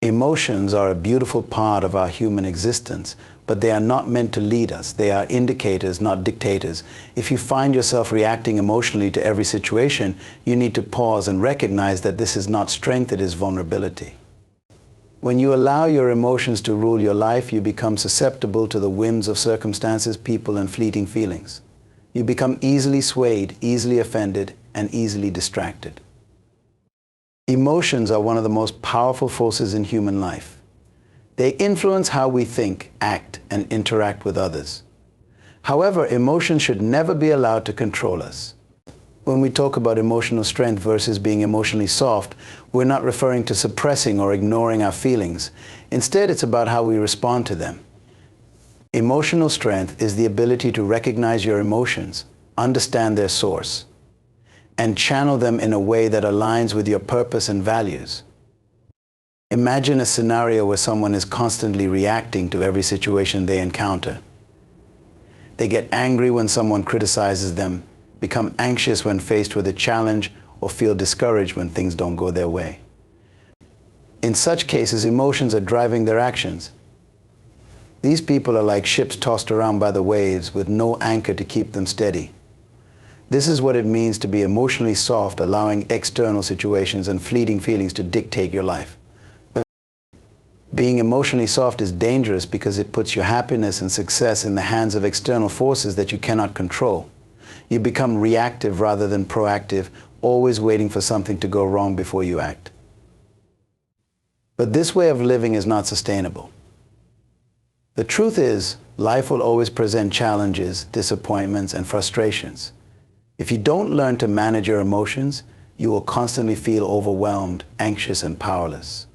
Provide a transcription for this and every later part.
Emotions are a beautiful part of our human existence, but they are not meant to lead us. They are indicators, not dictators. If you find yourself reacting emotionally to every situation, you need to pause and recognize that this is not strength, it is vulnerability. When you allow your emotions to rule your life, you become susceptible to the whims of circumstances, people, and fleeting feelings. You become easily swayed, easily offended, and easily distracted. Emotions are one of the most powerful forces in human life. They influence how we think, act, and interact with others. However, emotions should never be allowed to control us. When we talk about emotional strength versus being emotionally soft, we're not referring to suppressing or ignoring our feelings. Instead, it's about how we respond to them. Emotional strength is the ability to recognize your emotions, understand their source, and channel them in a way that aligns with your purpose and values. Imagine a scenario where someone is constantly reacting to every situation they encounter. They get angry when someone criticizes them, become anxious when faced with a challenge, or feel discouraged when things don't go their way. In such cases, emotions are driving their actions. These people are like ships tossed around by the waves with no anchor to keep them steady. This is what it means to be emotionally soft, allowing external situations and fleeting feelings to dictate your life. Being emotionally soft is dangerous because it puts your happiness and success in the hands of external forces that you cannot control. You become reactive rather than proactive, always waiting for something to go wrong before you act. But this way of living is not sustainable. The truth is, life will always present challenges, disappointments, and frustrations. If you don't learn to manage your emotions, you will constantly feel overwhelmed, anxious, and powerless.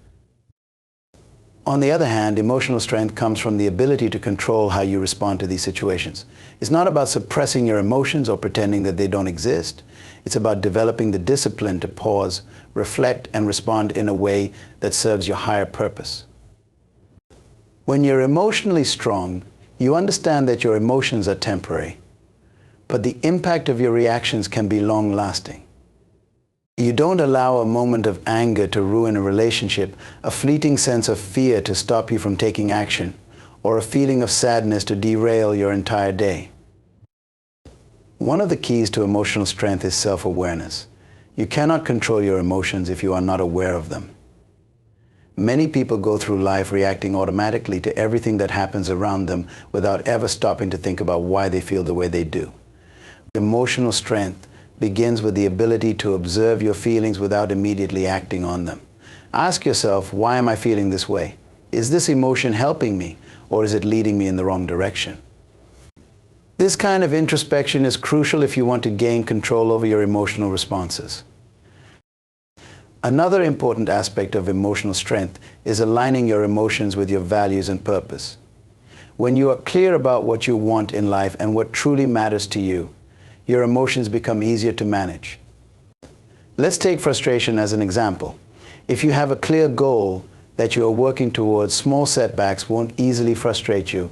On the other hand, emotional strength comes from the ability to control how you respond to these situations. It's not about suppressing your emotions or pretending that they don't exist. It's about developing the discipline to pause, reflect, and respond in a way that serves your higher purpose. When you're emotionally strong, you understand that your emotions are temporary, but the impact of your reactions can be long-lasting. You don't allow a moment of anger to ruin a relationship, a fleeting sense of fear to stop you from taking action, or a feeling of sadness to derail your entire day. One of the keys to emotional strength is self-awareness. You cannot control your emotions if you are not aware of them. Many people go through life reacting automatically to everything that happens around them without ever stopping to think about why they feel the way they do. Emotional strength begins with the ability to observe your feelings without immediately acting on them. Ask yourself, why am I feeling this way? Is this emotion helping me, or is it leading me in the wrong direction? This kind of introspection is crucial if you want to gain control over your emotional responses. Another important aspect of emotional strength is aligning your emotions with your values and purpose. When you are clear about what you want in life and what truly matters to you, your emotions become easier to manage. Let's take frustration as an example. If you have a clear goal that you are working towards, small setbacks won't easily frustrate you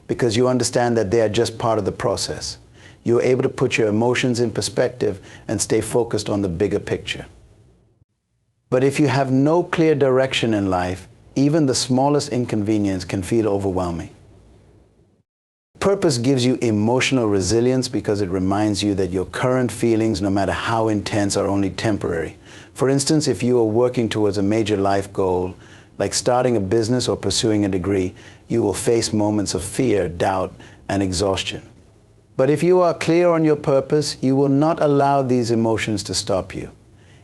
because you understand that they are just part of the process. You're able to put your emotions in perspective and stay focused on the bigger picture. But if you have no clear direction in life, even the smallest inconvenience can feel overwhelming. Purpose gives you emotional resilience because it reminds you that your current feelings, no matter how intense, are only temporary. For instance, if you are working towards a major life goal, like starting a business or pursuing a degree, you will face moments of fear, doubt, and exhaustion. But if you are clear on your purpose, you will not allow these emotions to stop you.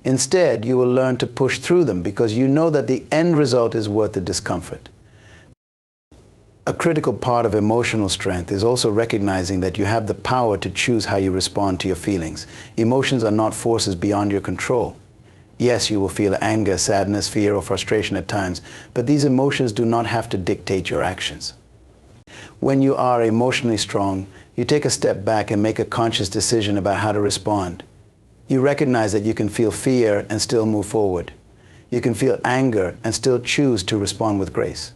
Instead, you will learn to push through them because you know that the end result is worth the discomfort. A critical part of emotional strength is also recognizing that you have the power to choose how you respond to your feelings. Emotions are not forces beyond your control. Yes, you will feel anger, sadness, fear, or frustration at times, but these emotions do not have to dictate your actions. When you are emotionally strong, you take a step back and make a conscious decision about how to respond. You recognize that you can feel fear and still move forward. You can feel anger and still choose to respond with grace.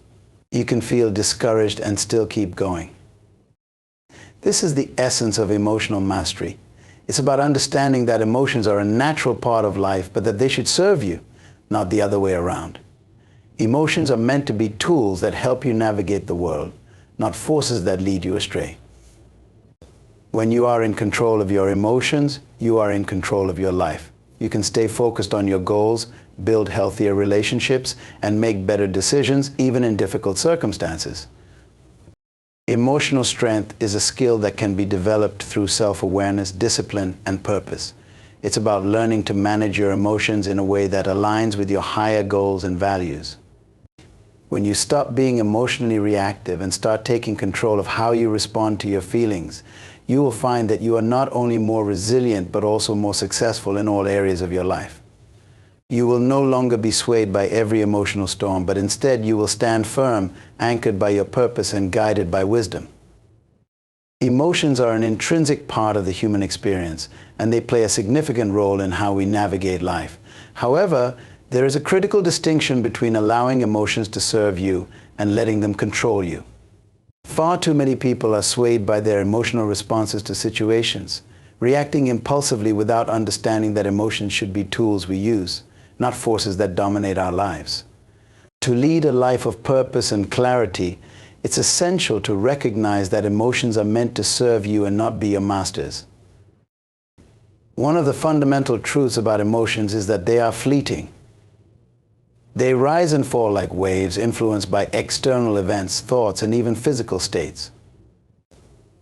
You can feel discouraged and still keep going. This is the essence of emotional mastery. It's about understanding that emotions are a natural part of life, but that they should serve you, not the other way around. Emotions are meant to be tools that help you navigate the world, not forces that lead you astray. When you are in control of your emotions, you are in control of your life. You can stay focused on your goals, build healthier relationships, and make better decisions even in difficult circumstances. Emotional strength is a skill that can be developed through self-awareness, discipline, and purpose. It's about learning to manage your emotions in a way that aligns with your higher goals and values. When you stop being emotionally reactive and start taking control of how you respond to your feelings, you will find that you are not only more resilient but also more successful in all areas of your life. You will no longer be swayed by every emotional storm, but instead you will stand firm, anchored by your purpose and guided by wisdom. Emotions are an intrinsic part of the human experience, and they play a significant role in how we navigate life. However, there is a critical distinction between allowing emotions to serve you and letting them control you. Far too many people are swayed by their emotional responses to situations, reacting impulsively without understanding that emotions should be tools we use, not forces that dominate our lives. To lead a life of purpose and clarity, it's essential to recognize that emotions are meant to serve you and not be your masters. One of the fundamental truths about emotions is that they are fleeting. They rise and fall like waves influenced by external events, thoughts, and even physical states.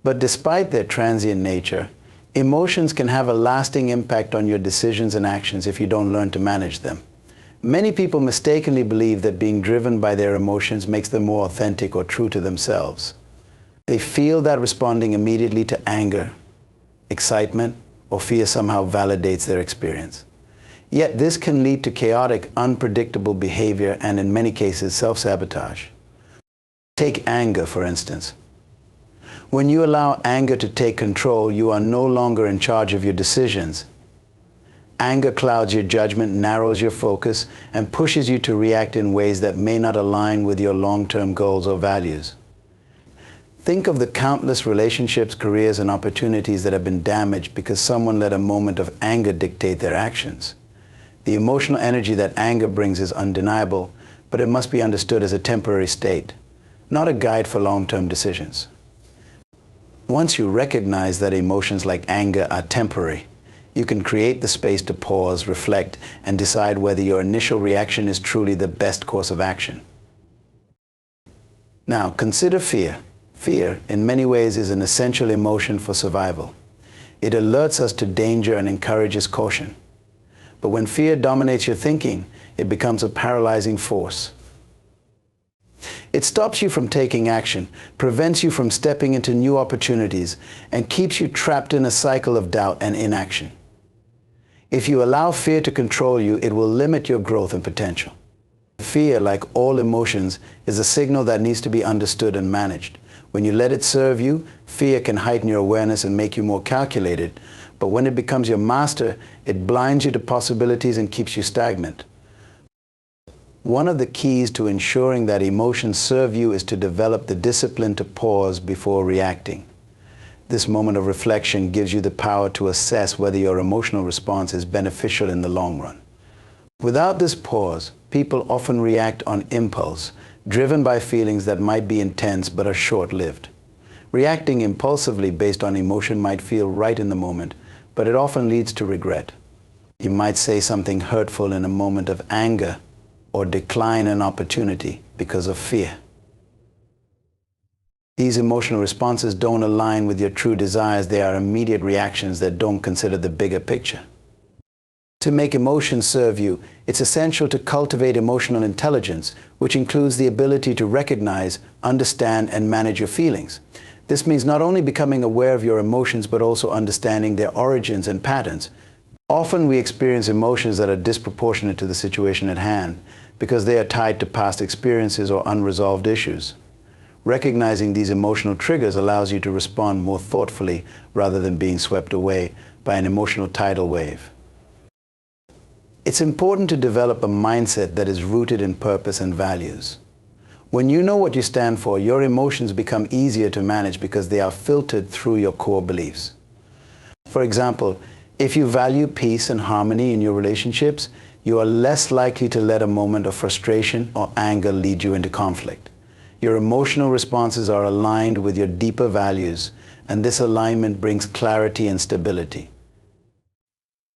But despite their transient nature, emotions can have a lasting impact on your decisions and actions if you don't learn to manage them. Many people mistakenly believe that being driven by their emotions makes them more authentic or true to themselves. They feel that responding immediately to anger, excitement, or fear somehow validates their experience. Yet this can lead to chaotic, unpredictable behavior and, in many cases, self-sabotage. Take anger, for instance. When you allow anger to take control, you are no longer in charge of your decisions. Anger clouds your judgment, narrows your focus, and pushes you to react in ways that may not align with your long-term goals or values. Think of the countless relationships, careers, and opportunities that have been damaged because someone let a moment of anger dictate their actions. The emotional energy that anger brings is undeniable, but it must be understood as a temporary state, not a guide for long-term decisions. Once you recognize that emotions like anger are temporary, you can create the space to pause, reflect, and decide whether your initial reaction is truly the best course of action. Now, consider fear. Fear, in many ways, is an essential emotion for survival. It alerts us to danger and encourages caution. But when fear dominates your thinking, it becomes a paralyzing force. It stops you from taking action, prevents you from stepping into new opportunities, and keeps you trapped in a cycle of doubt and inaction. If you allow fear to control you, it will limit your growth and potential. Fear, like all emotions, is a signal that needs to be understood and managed. When you let it serve you, fear can heighten your awareness and make you more calculated. But when it becomes your master, it blinds you to possibilities and keeps you stagnant. One of the keys to ensuring that emotions serve you is to develop the discipline to pause before reacting. This moment of reflection gives you the power to assess whether your emotional response is beneficial in the long run. Without this pause, people often react on impulse, driven by feelings that might be intense but are short-lived. Reacting impulsively based on emotion might feel right in the moment, but it often leads to regret. You might say something hurtful in a moment of anger or decline an opportunity because of fear. These emotional responses don't align with your true desires. They are immediate reactions that don't consider the bigger picture. To make emotions serve you, it's essential to cultivate emotional intelligence, which includes the ability to recognize, understand, and manage your feelings. This means not only becoming aware of your emotions, but also understanding their origins and patterns. Often we experience emotions that are disproportionate to the situation at hand because they are tied to past experiences or unresolved issues. Recognizing these emotional triggers allows you to respond more thoughtfully rather than being swept away by an emotional tidal wave. It's important to develop a mindset that is rooted in purpose and values. When you know what you stand for, your emotions become easier to manage because they are filtered through your core beliefs. For example, if you value peace and harmony in your relationships, You are less likely to let a moment of frustration or anger lead you into conflict. Your emotional responses are aligned with your deeper values, and this alignment brings clarity and stability.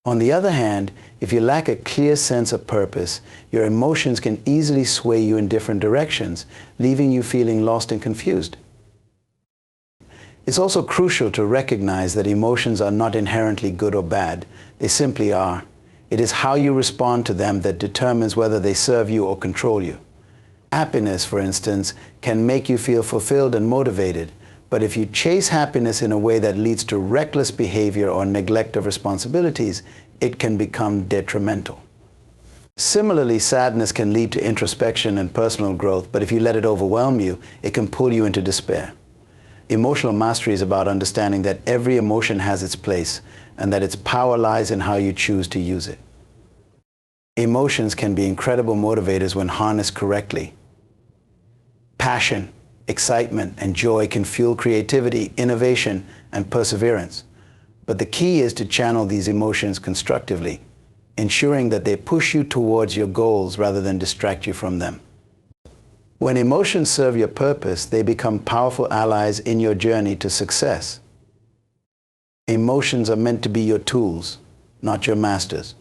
On the other hand, if you lack a clear sense of purpose, your emotions can easily sway you in different directions, leaving you feeling lost and confused. It's also crucial to recognize that emotions are not inherently good or bad. They simply are. It is how you respond to them that determines whether they serve you or control you. Happiness, for instance, can make you feel fulfilled and motivated, but if you chase happiness in a way that leads to reckless behavior or neglect of responsibilities, it can become detrimental. Similarly, sadness can lead to introspection and personal growth, but if you let it overwhelm you, it can pull you into despair. Emotional mastery is about understanding that every emotion has its place and that its power lies in how you choose to use it. Emotions can be incredible motivators when harnessed correctly. Passion, excitement, and joy can fuel creativity, innovation, and perseverance. But the key is to channel these emotions constructively, ensuring that they push you towards your goals rather than distract you from them. When emotions serve your purpose, they become powerful allies in your journey to success. Emotions are meant to be your tools, not your masters.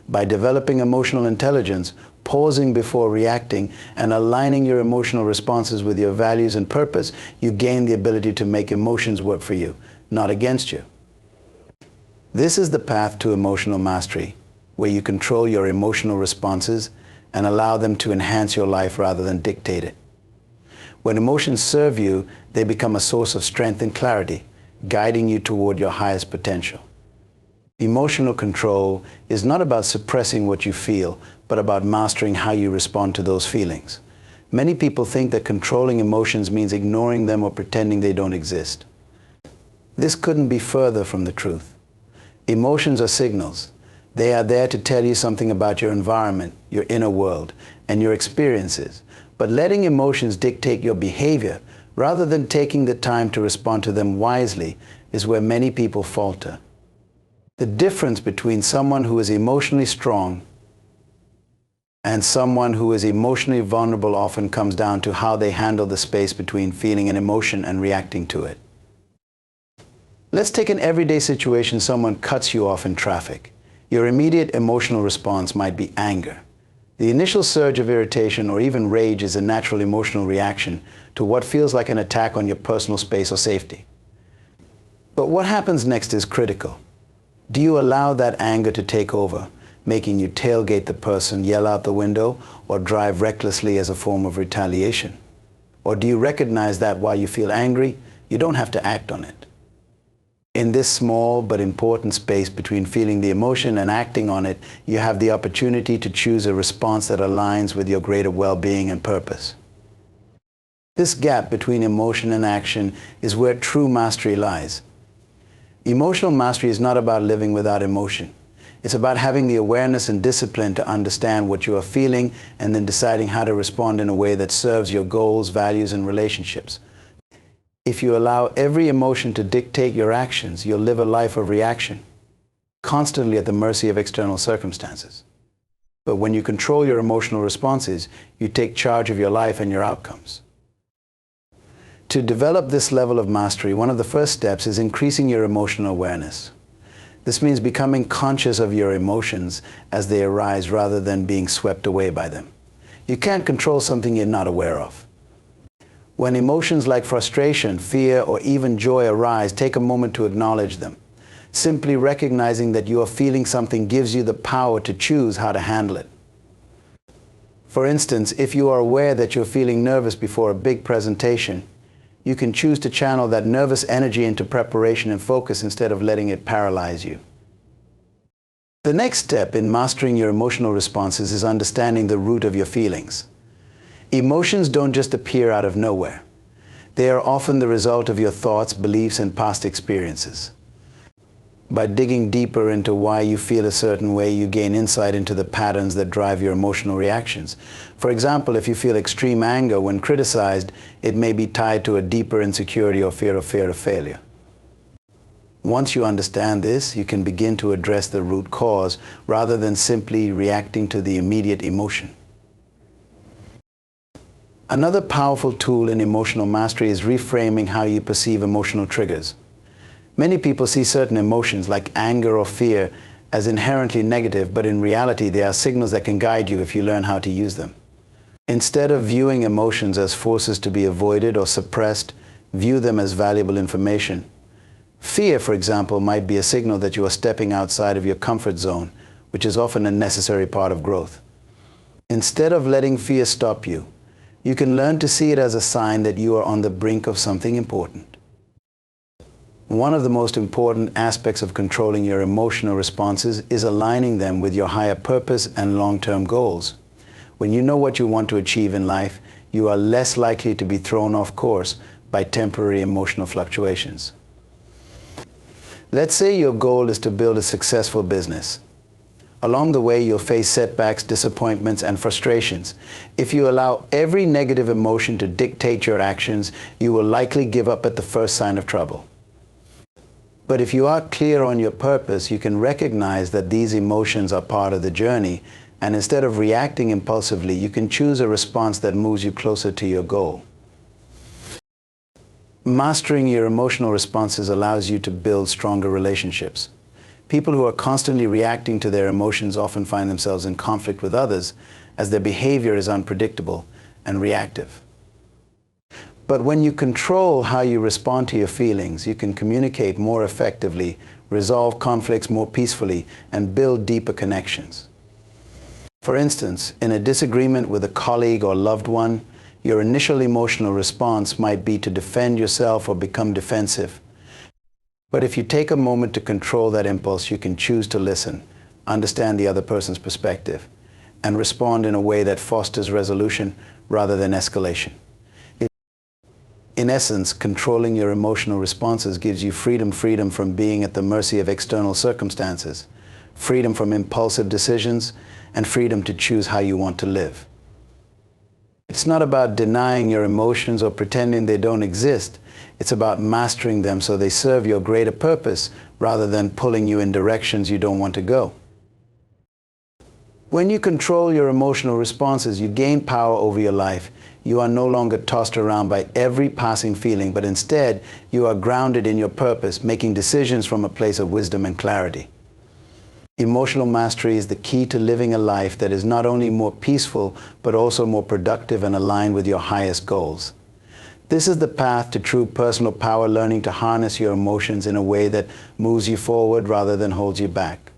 By developing emotional intelligence, pausing before reacting, and aligning your emotional responses with your values and purpose, you gain the ability to make emotions work for you, not against you. This is the path to emotional mastery, where you control your emotional responses and allow them to enhance your life rather than dictate it. When emotions serve you, they become a source of strength and clarity, guiding you toward your highest potential. Emotional control is not about suppressing what you feel, but about mastering how you respond to those feelings. Many people think that controlling emotions means ignoring them or pretending they don't exist. This couldn't be further from the truth. Emotions are signals. They are there to tell you something about your environment, your inner world, and your experiences. But letting emotions dictate your behavior, rather than taking the time to respond to them wisely, is where many people falter. The difference between someone who is emotionally strong and someone who is emotionally vulnerable often comes down to how they handle the space between feeling an emotion and reacting to it. Let's take an everyday situation: someone cuts you off in traffic. Your immediate emotional response might be anger. The initial surge of irritation or even rage is a natural emotional reaction to what feels like an attack on your personal space or safety. But what happens next is critical. Do you allow that anger to take over, making you tailgate the person, yell out the window, or drive recklessly as a form of retaliation? Or do you recognize that while you feel angry, you don't have to act on it? In this small but important space between feeling the emotion and acting on it, you have the opportunity to choose a response that aligns with your greater well-being and purpose. This gap between emotion and action is where true mastery lies. Emotional mastery is not about living without emotion. It's about having the awareness and discipline to understand what you are feeling and then deciding how to respond in a way that serves your goals, values, and relationships. If you allow every emotion to dictate your actions, you'll live a life of reaction, constantly at the mercy of external circumstances. But when you control your emotional responses, you take charge of your life and your outcomes. To develop this level of mastery, one of the first steps is increasing your emotional awareness. This means becoming conscious of your emotions as they arise rather than being swept away by them. You can't control something you're not aware of. When emotions like frustration, fear, or even joy arise, take a moment to acknowledge them. Simply recognizing that you are feeling something gives you the power to choose how to handle it. For instance, if you are aware that you're feeling nervous before a big presentation, you can choose to channel that nervous energy into preparation and focus instead of letting it paralyze you. The next step in mastering your emotional responses is understanding the root of your feelings. Emotions don't just appear out of nowhere. They are often the result of your thoughts, beliefs, and past experiences. By digging deeper into why you feel a certain way, you gain insight into the patterns that drive your emotional reactions. For example, if you feel extreme anger when criticized, it may be tied to a deeper insecurity or fear of failure. Once you understand this, you can begin to address the root cause rather than simply reacting to the immediate emotion. Another powerful tool in emotional mastery is reframing how you perceive emotional triggers. Many people see certain emotions like anger or fear as inherently negative, but in reality they are signals that can guide you if you learn how to use them. Instead of viewing emotions as forces to be avoided or suppressed, view them as valuable information. Fear, for example, might be a signal that you are stepping outside of your comfort zone, which is often a necessary part of growth. Instead of letting fear stop you, you can learn to see it as a sign that you are on the brink of something important. One of the most important aspects of controlling your emotional responses is aligning them with your higher purpose and long-term goals. When you know what you want to achieve in life, you are less likely to be thrown off course by temporary emotional fluctuations. Let's say your goal is to build a successful business. Along the way, you'll face setbacks, disappointments, and frustrations. If you allow every negative emotion to dictate your actions, you will likely give up at the first sign of trouble. But if you are clear on your purpose, you can recognize that these emotions are part of the journey, and instead of reacting impulsively, you can choose a response that moves you closer to your goal. Mastering your emotional responses allows you to build stronger relationships. People who are constantly reacting to their emotions often find themselves in conflict with others, as their behavior is unpredictable and reactive. But when you control how you respond to your feelings, you can communicate more effectively, resolve conflicts more peacefully, and build deeper connections. For instance, in a disagreement with a colleague or loved one, your initial emotional response might be to defend yourself or become defensive. But if you take a moment to control that impulse, you can choose to listen, understand the other person's perspective, and respond in a way that fosters resolution rather than escalation. In essence, controlling your emotional responses gives you freedom from being at the mercy of external circumstances, freedom from impulsive decisions, and freedom to choose how you want to live. It's not about denying your emotions or pretending they don't exist. It's about mastering them so they serve your greater purpose rather than pulling you in directions you don't want to go. When you control your emotional responses, you gain power over your life. You are no longer tossed around by every passing feeling, but instead you are grounded in your purpose, making decisions from a place of wisdom and clarity. Emotional mastery is the key to living a life that is not only more peaceful, but also more productive and aligned with your highest goals. This is the path to true personal power, learning to harness your emotions in a way that moves you forward rather than holds you back.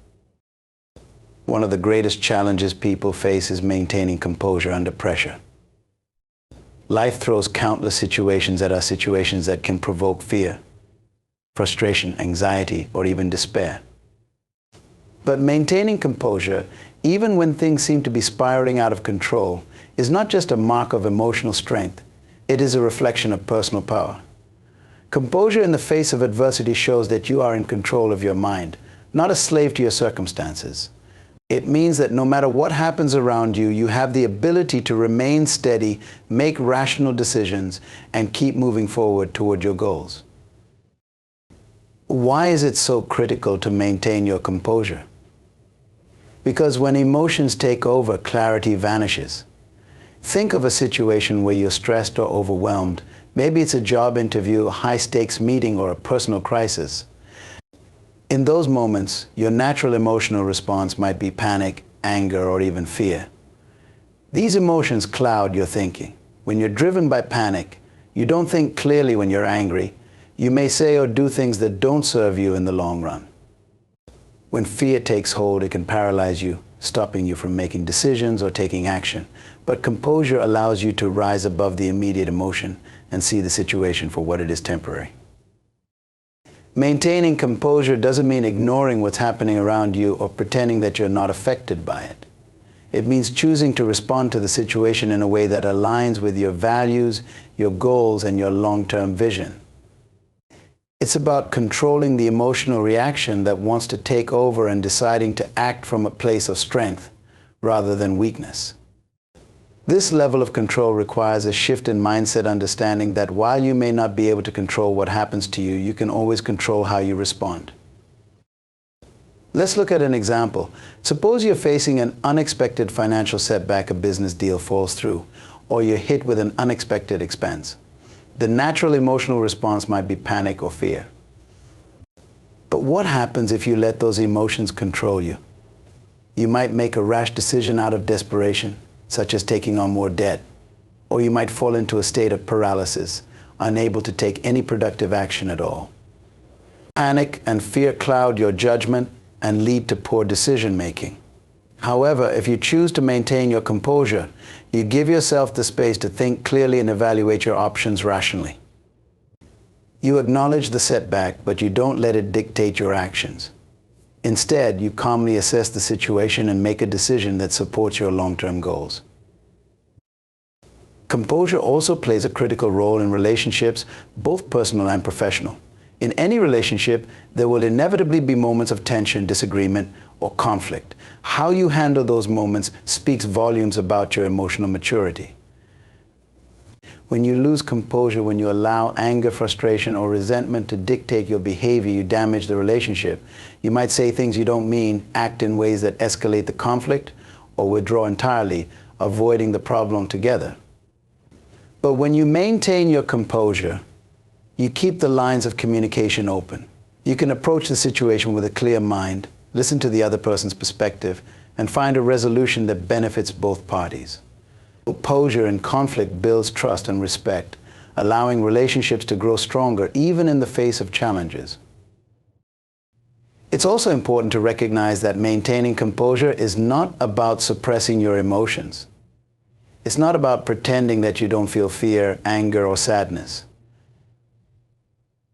One of the greatest challenges people face is maintaining composure under pressure. Life throws countless situations at us, situations that can provoke fear, frustration, anxiety, or even despair. But maintaining composure, even when things seem to be spiraling out of control, is not just a mark of emotional strength. It is a reflection of personal power. Composure in the face of adversity shows that you are in control of your mind, not a slave to your circumstances. It means that no matter what happens around you, you have the ability to remain steady, make rational decisions, and keep moving forward toward your goals. Why is it so critical to maintain your composure? Because when emotions take over, clarity vanishes. Think of a situation where you're stressed or overwhelmed. Maybe it's a job interview, a high-stakes meeting, or a personal crisis. In those moments, your natural emotional response might be panic, anger, or even fear. These emotions cloud your thinking. When you're driven by panic, you don't think clearly when you're angry. You may say or do things that don't serve you in the long run. When fear takes hold, it can paralyze you, stopping you from making decisions or taking action. But composure allows you to rise above the immediate emotion and see the situation for what it is: temporary. Maintaining composure doesn't mean ignoring what's happening around you or pretending that you're not affected by it. It means choosing to respond to the situation in a way that aligns with your values, your goals, and your long-term vision. It's about controlling the emotional reaction that wants to take over and deciding to act from a place of strength rather than weakness. This level of control requires a shift in mindset, understanding that while you may not be able to control what happens to you, you can always control how you respond. Let's look at an example. Suppose you're facing an unexpected financial setback, a business deal falls through, or you're hit with an unexpected expense. The natural emotional response might be panic or fear. But what happens if you let those emotions control you? You might make a rash decision out of desperation, such as taking on more debt, or you might fall into a state of paralysis, unable to take any productive action at all. Panic and fear cloud your judgment and lead to poor decision making. However, if you choose to maintain your composure, you give yourself the space to think clearly and evaluate your options rationally. You acknowledge the setback, but you don't let it dictate your actions. Instead, you calmly assess the situation and make a decision that supports your long-term goals. Composure also plays a critical role in relationships, both personal and professional. In any relationship, there will inevitably be moments of tension, disagreement, or conflict. How you handle those moments speaks volumes about your emotional maturity. When you lose composure, when you allow anger, frustration, or resentment to dictate your behavior, you damage the relationship. You might say things you don't mean, act in ways that escalate the conflict, or withdraw entirely, avoiding the problem together. But when you maintain your composure, you keep the lines of communication open. You can approach the situation with a clear mind, listen to the other person's perspective, and find a resolution that benefits both parties. Composure in conflict builds trust and respect, allowing relationships to grow stronger even in the face of challenges. It's also important to recognize that maintaining composure is not about suppressing your emotions. It's not about pretending that you don't feel fear, anger, or sadness.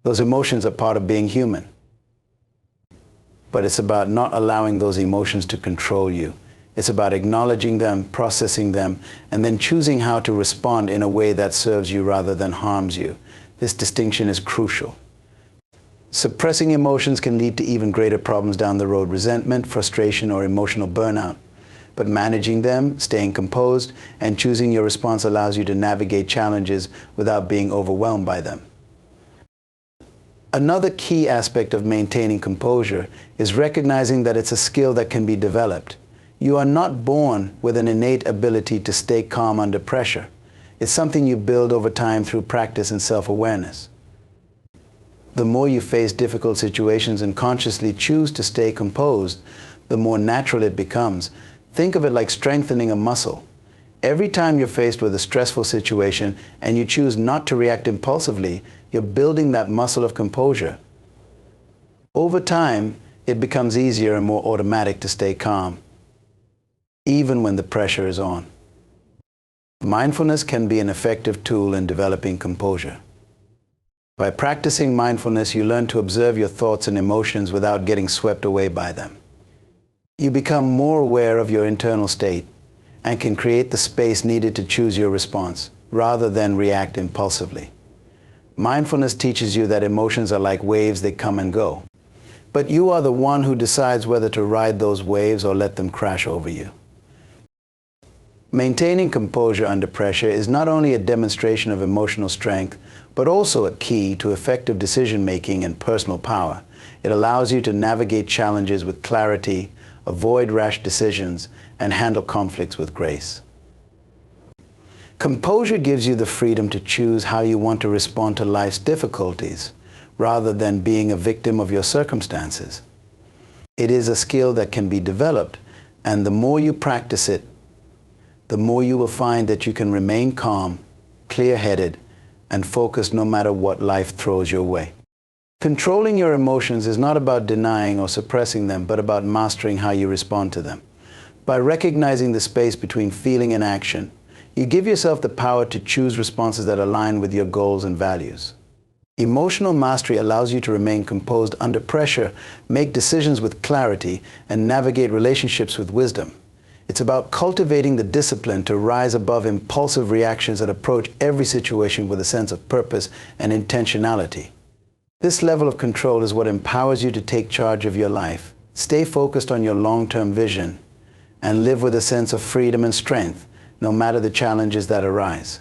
Those emotions are part of being human. But it's about not allowing those emotions to control you. It's about acknowledging them, processing them, and then choosing how to respond in a way that serves you rather than harms you. This distinction is crucial. Suppressing emotions can lead to even greater problems down the road: resentment, frustration, or emotional burnout. But managing them, staying composed, and choosing your response allows you to navigate challenges without being overwhelmed by them. Another key aspect of maintaining composure is recognizing that it's a skill that can be developed. You are not born with an innate ability to stay calm under pressure. It's something you build over time through practice and self-awareness. The more you face difficult situations and consciously choose to stay composed, the more natural it becomes. Think of it like strengthening a muscle. Every time you're faced with a stressful situation and you choose not to react impulsively, you're building that muscle of composure. Over time, it becomes easier and more automatic to stay calm, even when the pressure is on. Mindfulness can be an effective tool in developing composure. By practicing mindfulness, you learn to observe your thoughts and emotions without getting swept away by them. You become more aware of your internal state and can create the space needed to choose your response, rather than react impulsively. Mindfulness teaches you that emotions are like waves, they come and go. But you are the one who decides whether to ride those waves or let them crash over you. Maintaining composure under pressure is not only a demonstration of emotional strength, but also a key to effective decision-making and personal power. It allows you to navigate challenges with clarity, avoid rash decisions, and handle conflicts with grace. Composure gives you the freedom to choose how you want to respond to life's difficulties, rather than being a victim of your circumstances. It is a skill that can be developed, and the more you practice it, the more you will find that you can remain calm, clear-headed, and focused no matter what life throws your way. Controlling your emotions is not about denying or suppressing them, but about mastering how you respond to them. By recognizing the space between feeling and action, you give yourself the power to choose responses that align with your goals and values. Emotional mastery allows you to remain composed under pressure, make decisions with clarity, and navigate relationships with wisdom. It's about cultivating the discipline to rise above impulsive reactions that approach every situation with a sense of purpose and intentionality. This level of control is what empowers you to take charge of your life, stay focused on your long-term vision, and live with a sense of freedom and strength, no matter the challenges that arise.